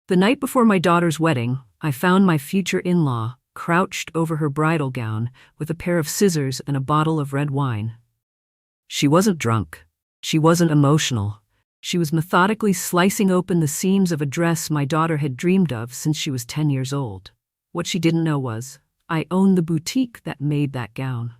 The night before my daughter's wedding, I found my future in-law crouched over her bridal gown with a pair of scissors and a bottle of red wine. She wasn't drunk. She wasn't emotional. She was methodically slicing open the seams of a dress my daughter had dreamed of since she was 10 years old. What she didn't know was, I owned the boutique that made that gown.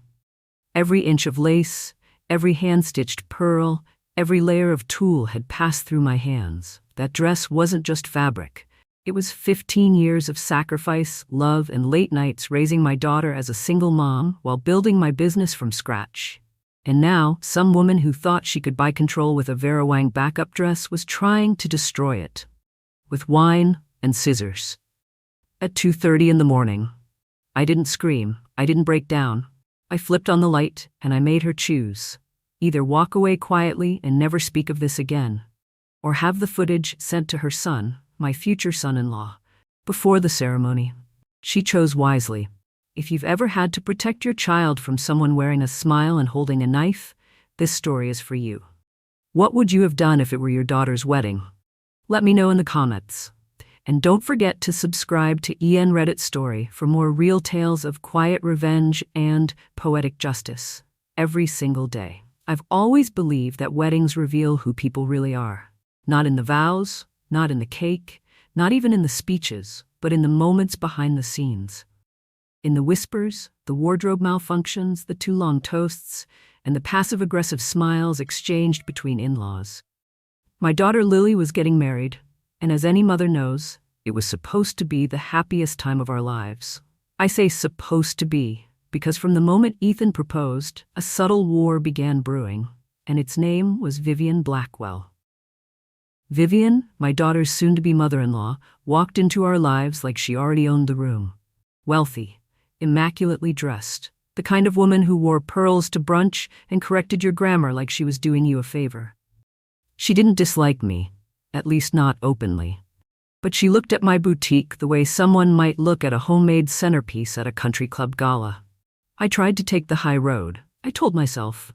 Every inch of lace, every hand-stitched pearl, every layer of tulle had passed through my hands. That dress wasn't just fabric. It was 15 years of sacrifice, love, and late nights raising my daughter as a single mom while building my business from scratch. And now, some woman who thought she could buy control with a Vera Wang backup dress was trying to destroy it. With wine and scissors. At 2:30 in the morning. I didn't scream. I didn't break down. I flipped on the light, and I made her choose. Either walk away quietly and never speak of this again, or have the footage sent to her son, my future son-in-law, before the ceremony. She chose wisely. If you've ever had to protect your child from someone wearing a smile and holding a knife, this story is for you. What would you have done if it were your daughter's wedding? Let me know in the comments. And don't forget to subscribe to EN Reddit Story for more real tales of quiet revenge and poetic justice every single day. I've always believed that weddings reveal who people really are. Not in the vows, not in the cake, not even in the speeches, but in the moments behind the scenes. In the whispers, the wardrobe malfunctions, the too long toasts, and the passive-aggressive smiles exchanged between in-laws. My daughter Lily was getting married, and as any mother knows, it was supposed to be the happiest time of our lives. I say supposed to be, because from the moment Ethan proposed, a subtle war began brewing, and its name was Vivian Blackwell. Vivian, my daughter's soon-to-be mother-in-law, walked into our lives like she already owned the room. Wealthy, immaculately dressed, the kind of woman who wore pearls to brunch and corrected your grammar like she was doing you a favor. She didn't dislike me, at least not openly. But she looked at my boutique the way someone might look at a homemade centerpiece at a country club gala. I tried to take the high road. I told myself,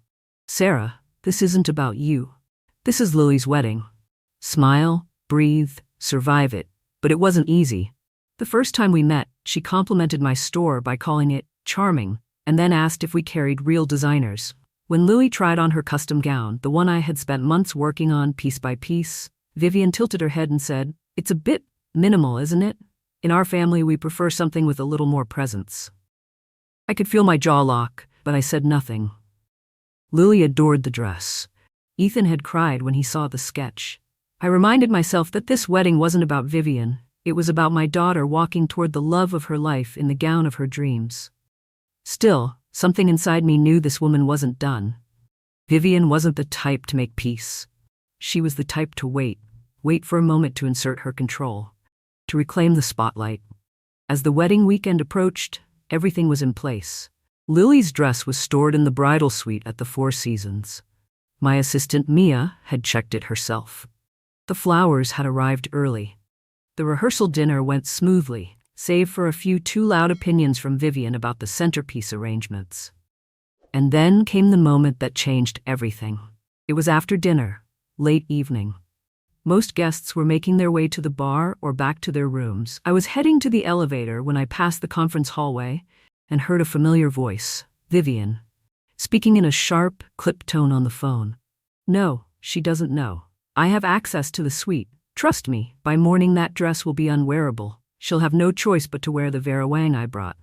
Sarah, this isn't about you. This is Lily's wedding. Smile, breathe, survive it. But it wasn't easy. The first time we met, she complimented my store by calling it charming, and then asked if we carried real designers. When Lily tried on her custom gown, the one I had spent months working on piece by piece, Vivian tilted her head and said, "It's a bit minimal, isn't it? In our family, we prefer something with a little more presence." I could feel my jaw lock, but I said nothing. Lily adored the dress. Ethan had cried when he saw the sketch. I reminded myself that this wedding wasn't about Vivian. It was about my daughter walking toward the love of her life in the gown of her dreams. Still, something inside me knew this woman wasn't done. Vivian wasn't the type to make peace. She was the type to wait for a moment to insert her control, to reclaim the spotlight. As the wedding weekend approached, everything was in place. Lily's dress was stored in the bridal suite at the Four Seasons. My assistant Mia had checked it herself. The flowers had arrived early. The rehearsal dinner went smoothly, save for a few too loud opinions from Vivian about the centerpiece arrangements. And then came the moment that changed everything. It was after dinner, late evening. Most guests were making their way to the bar or back to their rooms. I was heading to the elevator when I passed the conference hallway and heard a familiar voice, Vivian, speaking in a sharp, clipped tone on the phone. "No, she doesn't know. I have access to the suite. Trust me, by morning that dress will be unwearable. She'll have no choice but to wear the Vera Wang I brought."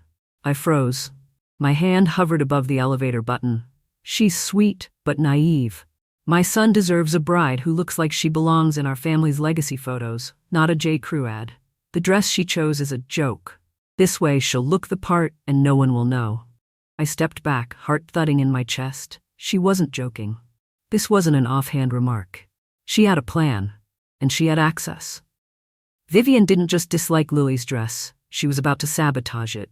I froze. My hand hovered above the elevator button. She's sweet, but naive. My son deserves a bride who looks like she belongs in our family's legacy photos, not a J. Crew ad. The dress she chose is a joke. This way she'll look the part and no one will know. I stepped back, heart thudding in my chest. She wasn't joking. This wasn't an offhand remark. She had a plan, and she had access. Vivian didn't just dislike Lily's dress, she was about to sabotage it.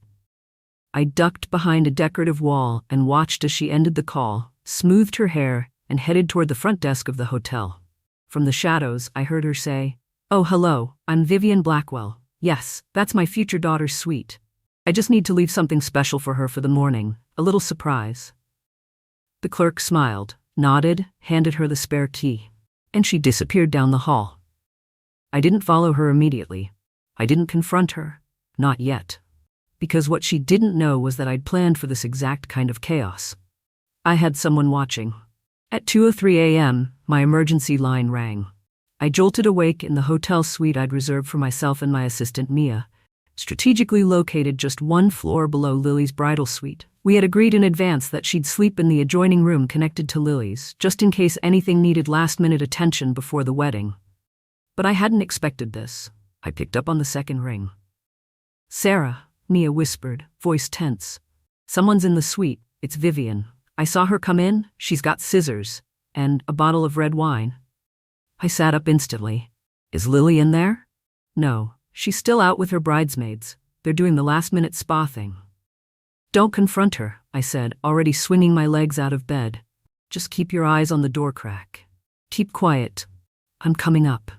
I ducked behind a decorative wall and watched as she ended the call, smoothed her hair, and headed toward the front desk of the hotel. From the shadows, I heard her say, "Oh, hello, I'm Vivian Blackwell. Yes, that's my future daughter's suite. I just need to leave something special for her for the morning, a little surprise." The clerk smiled, nodded, handed her the spare key, and she disappeared down the hall. I didn't follow her immediately. I didn't confront her. Not yet. Because what she didn't know was that I'd planned for this exact kind of chaos. I had someone watching. At 2:03 a.m., my emergency line rang. I jolted awake in the hotel suite I'd reserved for myself and my assistant Mia, strategically located just one floor below Lily's bridal suite. We had agreed in advance that she'd sleep in the adjoining room connected to Lily's, just in case anything needed last-minute attention before the wedding. But I hadn't expected this. I picked up on the second ring. "Sarah," Mia whispered, voice tense. "Someone's in the suite. It's Vivian. I saw her come in. She's got scissors and a bottle of red wine." I sat up instantly. "Is Lily in there?" "No, she's still out with her bridesmaids. They're doing the last-minute spa thing." "Don't confront her," I said, already swinging my legs out of bed. "Just keep your eyes on the door crack. Keep quiet. I'm coming up."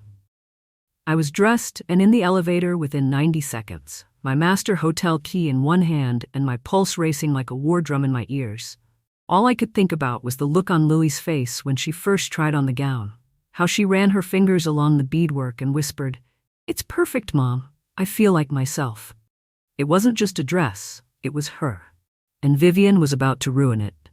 I was dressed and in the elevator within 90 seconds, my master hotel key in one hand and my pulse racing like a war drum in my ears. All I could think about was the look on Lily's face when she first tried on the gown, how she ran her fingers along the beadwork and whispered, "It's perfect, Mom. I feel like myself." It wasn't just a dress, it was her. And Vivian was about to ruin it.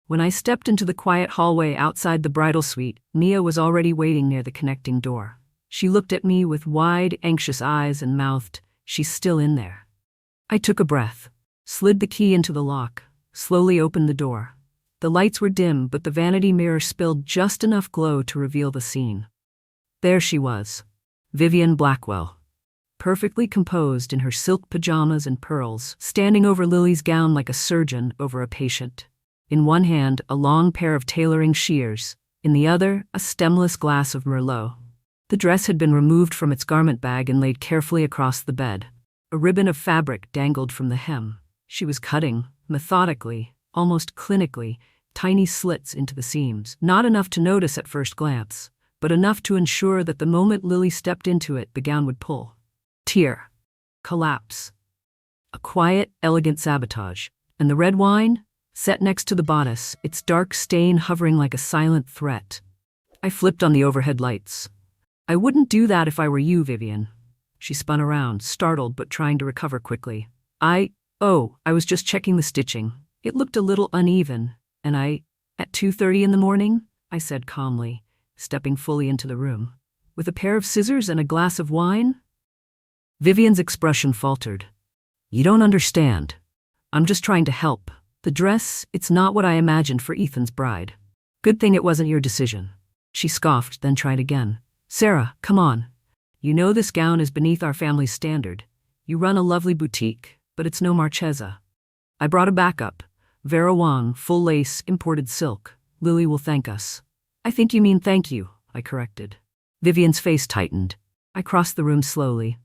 When I stepped into the quiet hallway outside the bridal suite, Mia was already waiting near the connecting door. She looked at me with wide, anxious eyes and mouthed, "She's still in there." I took a breath, slid the key into the lock, slowly opened the door. The lights were dim, but the vanity mirror spilled just enough glow to reveal the scene. There she was, Vivian Blackwell, perfectly composed in her silk pajamas and pearls, standing over Lily's gown like a surgeon over a patient. In one hand, a long pair of tailoring shears, in the other, a stemless glass of Merlot. The dress had been removed from its garment bag and laid carefully across the bed. A ribbon of fabric dangled from the hem. She was cutting, methodically, almost clinically, tiny slits into the seams, not enough to notice at first glance, but enough to ensure that the moment Lily stepped into it, the gown would pull. Tear. Collapse. A quiet, elegant sabotage. And the red wine? Set next to the bodice, its dark stain hovering like a silent threat. I flipped on the overhead lights. "I wouldn't do that if I were you, Vivian." She spun around, startled but trying to recover quickly. I was just checking the stitching. It looked a little uneven, and at 2:30 in the morning, I said calmly, stepping fully into the room. "With a pair of scissors and a glass of wine?" Vivian's expression faltered. "You don't understand. I'm just trying to help. The dress, it's not what I imagined for Ethan's bride. Good thing it wasn't your decision." She scoffed, then tried again. "Sarah, come on. You know this gown is beneath our family's standard. You run a lovely boutique, but it's no Marchesa. I brought a backup. Vera Wang, full lace, imported silk. Lily will thank us." "I think you mean thank you," I corrected. Vivian's face tightened. I crossed the room slowly,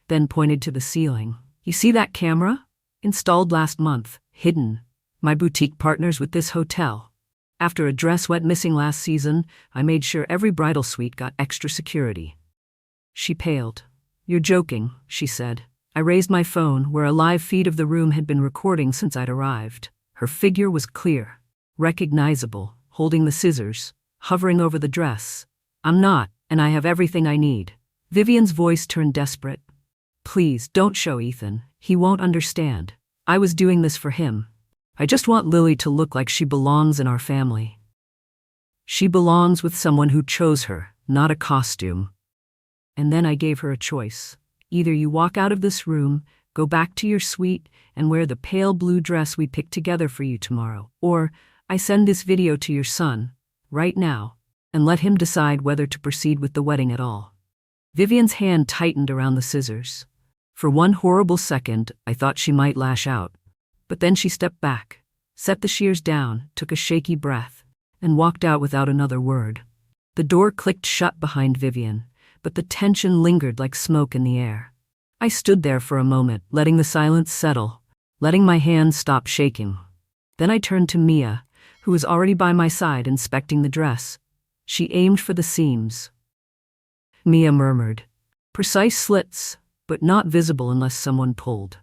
then pointed to the ceiling. "You see that camera? Installed last month, hidden. My boutique partners with this hotel. After a dress went missing last season, I made sure every bridal suite got extra security." She paled. "You're joking," she said. I raised my phone, where a live feed of the room had been recording since I'd arrived. Her figure was clear, recognizable, holding the scissors, hovering over the dress. "I'm not, and I have everything I need." Vivian's voice turned desperate. "Please, don't show Ethan. He won't understand. I was doing this for him. I just want Lily to look like she belongs in our family. She belongs with someone who chose her, not a costume." And then I gave her a choice. Either you walk out of this room, go back to your suite, and wear the pale blue dress we picked together for you tomorrow, or I send this video to your son, right now, and let him decide whether to proceed with the wedding at all. Vivian's hand tightened around the scissors. For one horrible second, I thought she might lash out. But then she stepped back, set the shears down, took a shaky breath, and walked out without another word. The door clicked shut behind Vivian, but the tension lingered like smoke in the air. I stood there for a moment, letting the silence settle, letting my hands stop shaking. Then I turned to Mia, who was already by my side inspecting the dress. She aimed for the seams. Mia murmured, "Precise slits, but not visible unless someone pulled."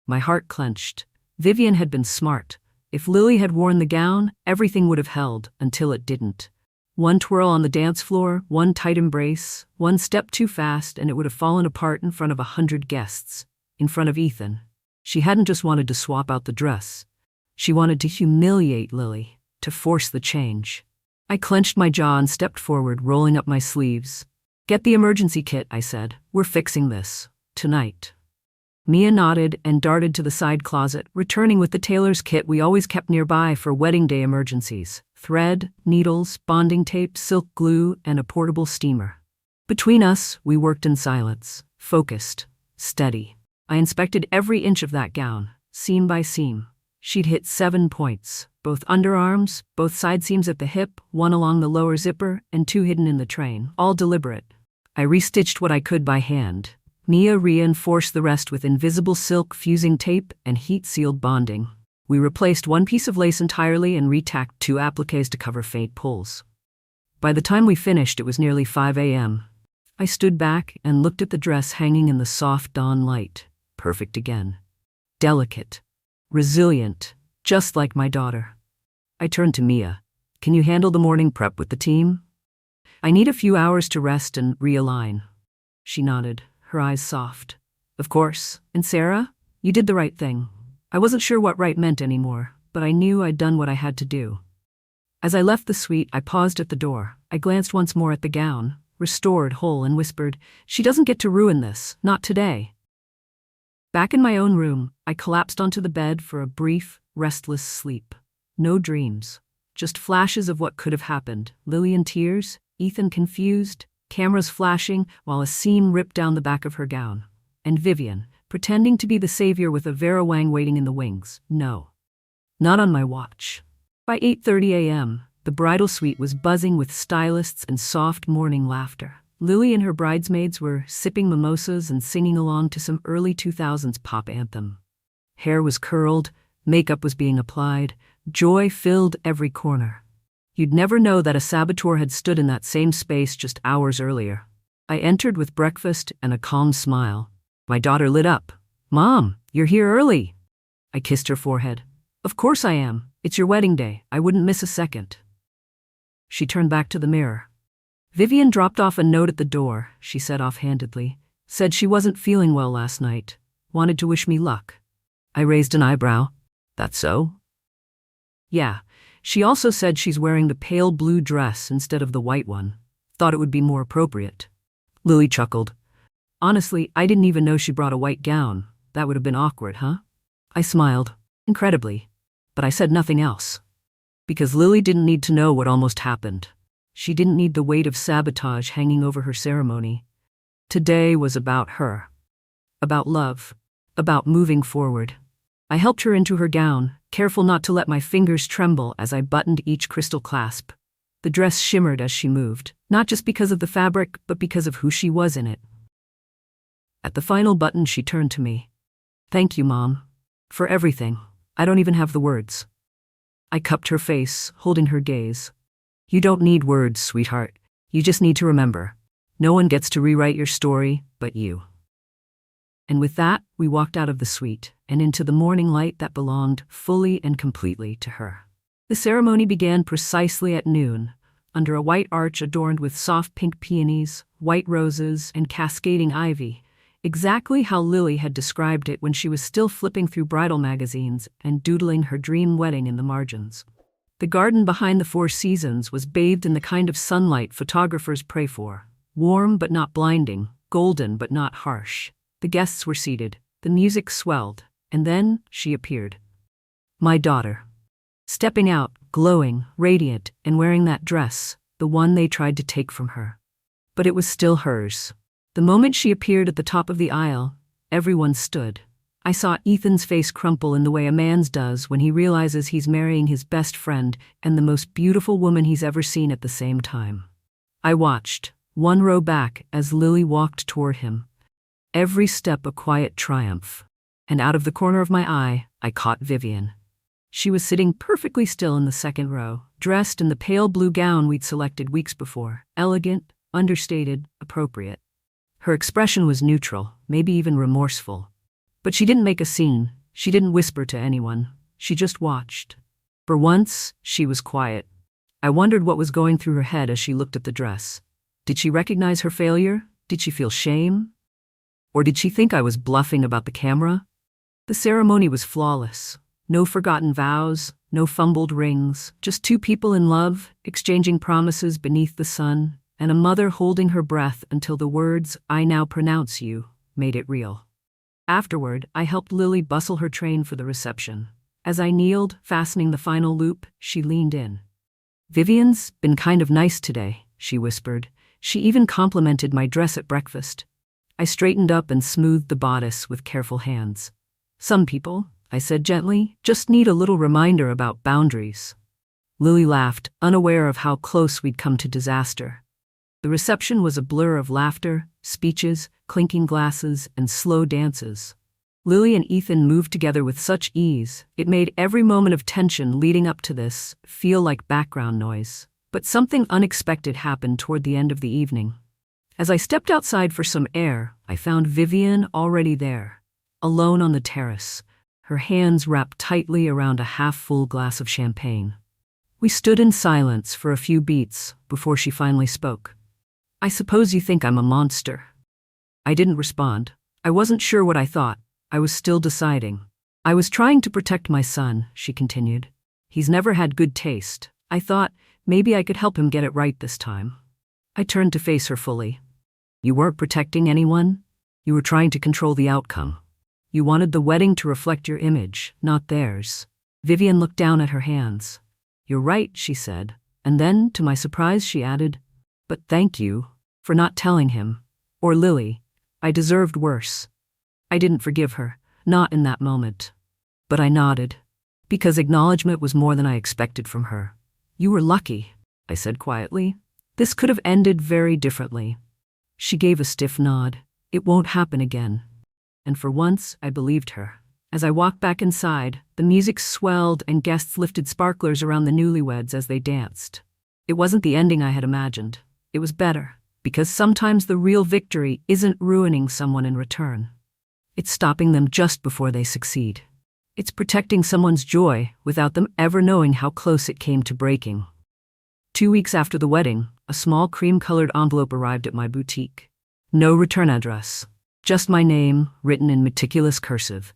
My heart clenched. Vivian had been smart. If Lily had worn the gown, everything would have held, until it didn't. One twirl on the dance floor, one tight embrace, one step too fast, and it would have fallen apart in front of 100 guests. In front of Ethan. She hadn't just wanted to swap out the dress. She wanted to humiliate Lily, to force the change. I clenched my jaw and stepped forward, rolling up my sleeves. "Get the emergency kit," I said. "We're fixing this. Tonight." Mia nodded and darted to the side closet, returning with the tailor's kit we always kept nearby for wedding day emergencies. Thread, needles, bonding tape, silk glue, and a portable steamer. Between us, we worked in silence, focused, steady. I inspected every inch of that gown, seam by seam. She'd hit 7 points, both underarms, both side seams at the hip, one along the lower zipper, and 2 hidden in the train, all deliberate. I restitched what I could by hand. Mia reinforced the rest with invisible silk fusing tape and heat-sealed bonding. We replaced one piece of lace entirely and retacked 2 appliques to cover faint pulls. By the time we finished, it was nearly 5 a.m. I stood back and looked at the dress hanging in the soft dawn light. Perfect again. Delicate. Resilient. Just like my daughter. I turned to Mia. "Can you handle the morning prep with the team?" "I need a few hours to rest and realign." She nodded, her eyes soft. "Of course. And Sarah, you did the right thing." I wasn't sure what right meant anymore, but I knew I'd done what I had to do. As I left the suite, I paused at the door. I glanced once more at the gown, restored whole, and whispered, "She doesn't get to ruin this, not today." Back in my own room, I collapsed onto the bed for a brief, restless sleep. No dreams, just flashes of what could have happened. Lily in tears, Ethan confused, cameras flashing while a seam ripped down the back of her gown. And Vivian, pretending to be the savior with a Vera Wang waiting in the wings. No. Not on my watch. By 8:30 a.m., the bridal suite was buzzing with stylists and soft morning laughter. Lily and her bridesmaids were sipping mimosas and singing along to some early 2000s pop anthem. Hair was curled, makeup was being applied, joy filled every corner. You'd never know that a saboteur had stood in that same space just hours earlier. I entered with breakfast and a calm smile. My daughter lit up. "Mom, you're here early." I kissed her forehead. "Of course I am. It's your wedding day. I wouldn't miss a second." She turned back to the mirror. "Vivian dropped off a note at the door," she said offhandedly. "Said she wasn't feeling well last night. Wanted to wish me luck." I raised an eyebrow. "That's so?" "Yeah. She also said she's wearing the pale blue dress instead of the white one. Thought it would be more appropriate." Lily chuckled. "Honestly, I didn't even know she brought a white gown. That would have been awkward, huh?" I smiled. Incredibly. But I said nothing else. Because Lily didn't need to know what almost happened. She didn't need the weight of sabotage hanging over her ceremony. Today was about her. About love. About moving forward. I helped her into her gown, careful not to let my fingers tremble as I buttoned each crystal clasp. The dress shimmered as she moved, not just because of the fabric, but because of who she was in it. At the final button, she turned to me. "Thank you, Mom. For everything. I don't even have the words." I cupped her face, holding her gaze. "You don't need words, sweetheart. You just need to remember. No one gets to rewrite your story but you." And with that, we walked out of the suite and into the morning light that belonged fully and completely to her. The ceremony began precisely at noon, under a white arch adorned with soft pink peonies, white roses, and cascading ivy, exactly how Lily had described it when she was still flipping through bridal magazines and doodling her dream wedding in the margins. The garden behind the Four Seasons was bathed in the kind of sunlight photographers pray for, warm but not blinding, golden but not harsh. The guests were seated, the music swelled, and then she appeared. My daughter. Stepping out, glowing, radiant, and wearing that dress, the one they tried to take from her. But it was still hers. The moment she appeared at the top of the aisle, everyone stood. I saw Ethan's face crumple in the way a man's does when he realizes he's marrying his best friend and the most beautiful woman he's ever seen at the same time. I watched, one row back, as Lily walked toward him. Every step a quiet triumph. And out of the corner of my eye, I caught Vivian. She was sitting perfectly still in the second row, dressed in the pale blue gown we'd selected weeks before. Elegant, understated, appropriate. Her expression was neutral, maybe even remorseful. But she didn't make a scene. She didn't whisper to anyone. She just watched. For once, she was quiet. I wondered what was going through her head as she looked at the dress. Did she recognize her failure? Did she feel shame? Or did she think I was bluffing about the camera? The ceremony was flawless. No forgotten vows, no fumbled rings, just two people in love, exchanging promises beneath the sun, and a mother holding her breath until the words, "I now pronounce you," made it real. Afterward, I helped Lily bustle her train for the reception. As I kneeled, fastening the final loop, she leaned in. "Vivian's been kind of nice today," she whispered. She even complimented my dress at breakfast. I straightened up and smoothed the bodice with careful hands. "Some people," I said gently, "just need a little reminder about boundaries." Lily laughed, unaware of how close we'd come to disaster. The reception was a blur of laughter, speeches, clinking glasses, and slow dances. Lily and Ethan moved together with such ease, it made every moment of tension leading up to this feel like background noise. But something unexpected happened toward the end of the evening. As I stepped outside for some air, I found Vivian already there, alone on the terrace, her hands wrapped tightly around a half-full glass of champagne. We stood in silence for a few beats before she finally spoke. "I suppose you think I'm a monster." I didn't respond. I wasn't sure what I thought. I was still deciding. "I was trying to protect my son," she continued. "He's never had good taste. I thought maybe I could help him get it right this time." I turned to face her fully. "You weren't protecting anyone. You were trying to control the outcome. You wanted the wedding to reflect your image, not theirs." Vivian looked down at her hands. "You're right," she said. And then, to my surprise, she added, "But thank you for not telling him. Or Lily. I deserved worse." I didn't forgive her, not in that moment. But I nodded, because acknowledgement was more than I expected from her. "You were lucky," I said quietly. "This could have ended very differently." She gave a stiff nod. "It won't happen again." And for once, I believed her. As I walked back inside, the music swelled and guests lifted sparklers around the newlyweds as they danced. It wasn't the ending I had imagined. It was better, because sometimes the real victory isn't ruining someone in return. It's stopping them just before they succeed. It's protecting someone's joy without them ever knowing how close it came to breaking. 2 weeks after the wedding, a small cream-colored envelope arrived at my boutique. No return address, just my name, written in meticulous cursive.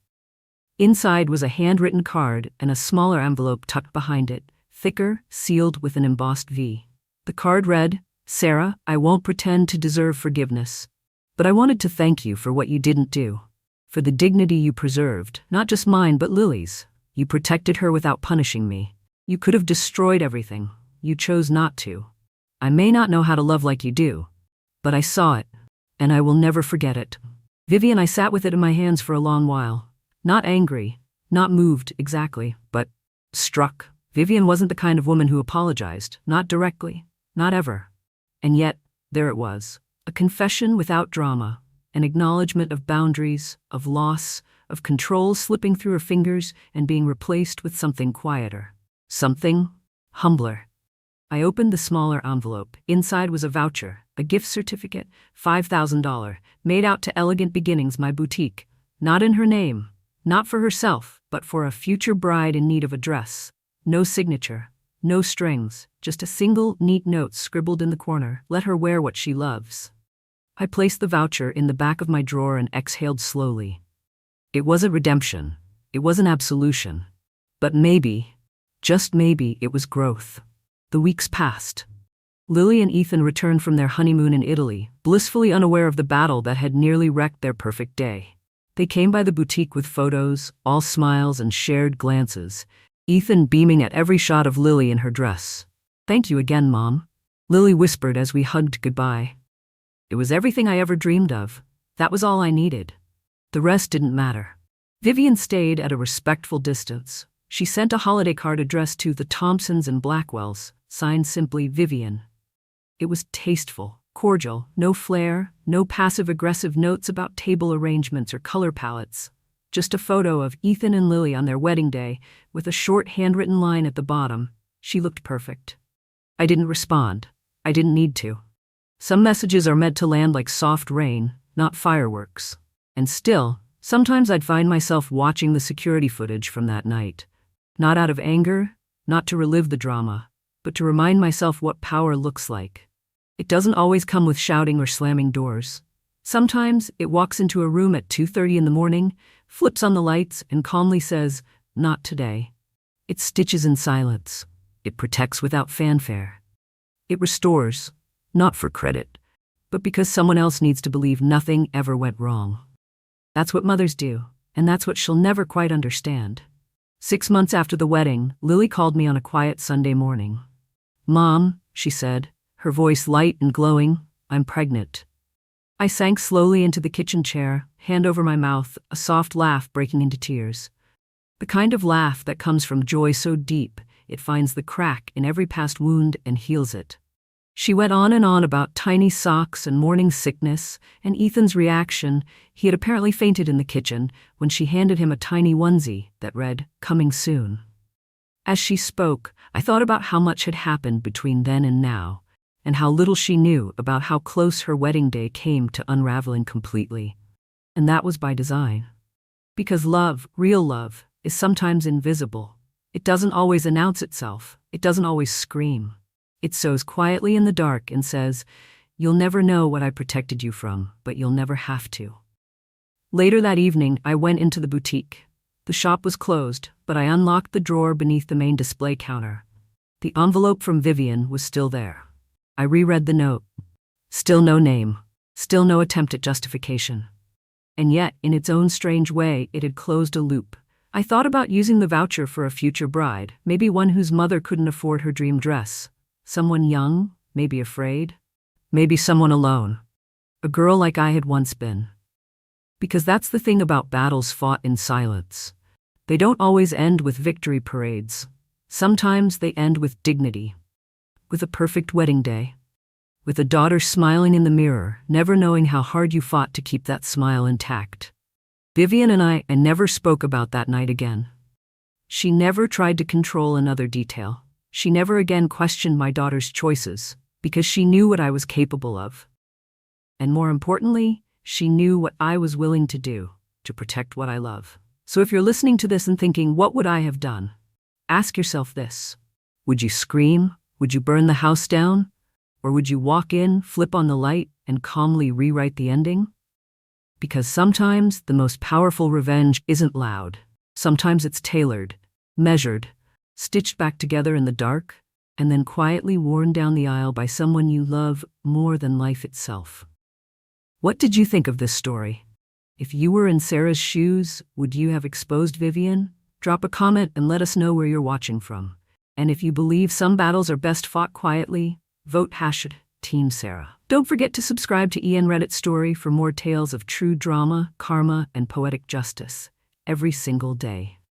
Inside was a handwritten card and a smaller envelope tucked behind it, thicker, sealed with an embossed V. The card read, "Sarah, I won't pretend to deserve forgiveness, but I wanted to thank you for what you didn't do. For the dignity you preserved, not just mine but Lily's. You protected her without punishing me. You could have destroyed everything. You chose not to. I may not know how to love like you do, but I saw it, and I will never forget it." Vivian, I sat with it in my hands for a long while. Not angry, not moved exactly, but struck. Vivian wasn't the kind of woman who apologized, not directly, not ever. And yet, there it was, a confession without drama. An acknowledgement of boundaries, of loss, of control slipping through her fingers and being replaced with something quieter. Something humbler. I opened the smaller envelope. Inside was a voucher, a gift certificate, $5,000, made out to Elegant Beginnings, my boutique. Not in her name, not for herself, but for a future bride in need of a dress. No signature, no strings, just a single, neat note scribbled in the corner. "Let her wear what she loves." I placed the voucher in the back of my drawer and exhaled slowly. It wasn't redemption. It wasn't absolution. But maybe, just maybe, it was growth. The weeks passed. Lily and Ethan returned from their honeymoon in Italy, blissfully unaware of the battle that had nearly wrecked their perfect day. They came by the boutique with photos, all smiles and shared glances, Ethan beaming at every shot of Lily in her dress. "Thank you again, Mom," Lily whispered as we hugged goodbye. It was everything I ever dreamed of. That was all I needed. The rest didn't matter. Vivian stayed at a respectful distance. She sent a holiday card addressed to the Thompsons and Blackwells, signed simply Vivian. It was tasteful, cordial, no flair, no passive-aggressive notes about table arrangements or color palettes. Just a photo of Ethan and Lily on their wedding day, with a short handwritten line at the bottom. She looked perfect. I didn't respond. I didn't need to. Some messages are meant to land like soft rain, not fireworks. And still, sometimes I'd find myself watching the security footage from that night. Not out of anger, not to relive the drama, but to remind myself what power looks like. It doesn't always come with shouting or slamming doors. Sometimes it walks into a room at 2:30 in the morning, flips on the lights, and calmly says, "Not today." It stitches in silence. It protects without fanfare. It restores, not for credit, but because someone else needs to believe nothing ever went wrong. That's what mothers do, and that's what she'll never quite understand. 6 months after the wedding, Lily called me on a quiet Sunday morning. "Mom," she said, her voice light and glowing, "I'm pregnant." I sank slowly into the kitchen chair, hand over my mouth, a soft laugh breaking into tears. The kind of laugh that comes from joy so deep, it finds the crack in every past wound and heals it. She went on and on about tiny socks and morning sickness, and Ethan's reaction. He had apparently fainted in the kitchen when she handed him a tiny onesie that read, "Coming soon." As she spoke, I thought about how much had happened between then and now, and how little she knew about how close her wedding day came to unraveling completely. And that was by design. Because love, real love, is sometimes invisible. It doesn't always announce itself. It doesn't always scream. It sows quietly in the dark and says, "You'll never know what I protected you from, but you'll never have to." Later that evening, I went into the boutique. The shop was closed, but I unlocked the drawer beneath the main display counter. The envelope from Vivian was still there. I reread the note. Still no name. Still no attempt at justification. And yet, in its own strange way, it had closed a loop. I thought about using the voucher for a future bride, maybe one whose mother couldn't afford her dream dress. Someone young, maybe afraid. Maybe someone alone. A girl like I had once been. Because that's the thing about battles fought in silence. They don't always end with victory parades. Sometimes they end with dignity. With a perfect wedding day. With a daughter smiling in the mirror, never knowing how hard you fought to keep that smile intact. Vivian and I never spoke about that night again. She never tried to control another detail. She never again questioned my daughter's choices, because she knew what I was capable of. And more importantly, she knew what I was willing to do to protect what I love. So if you're listening to this and thinking, what would I have done? Ask yourself this. Would you scream? Would you burn the house down? Or would you walk in, flip on the light, and calmly rewrite the ending? Because sometimes the most powerful revenge isn't loud. Sometimes it's tailored, measured, stitched back together in the dark, and then quietly worn down the aisle by someone you love more than life itself. What did you think of this story? If you were in Sarah's shoes, would you have exposed Vivian? Drop a comment and let us know where you're watching from. And if you believe some battles are best fought quietly, vote #Team Sarah. Don't forget to subscribe to EN Reddit Story for more tales of true drama, karma, and poetic justice every single day.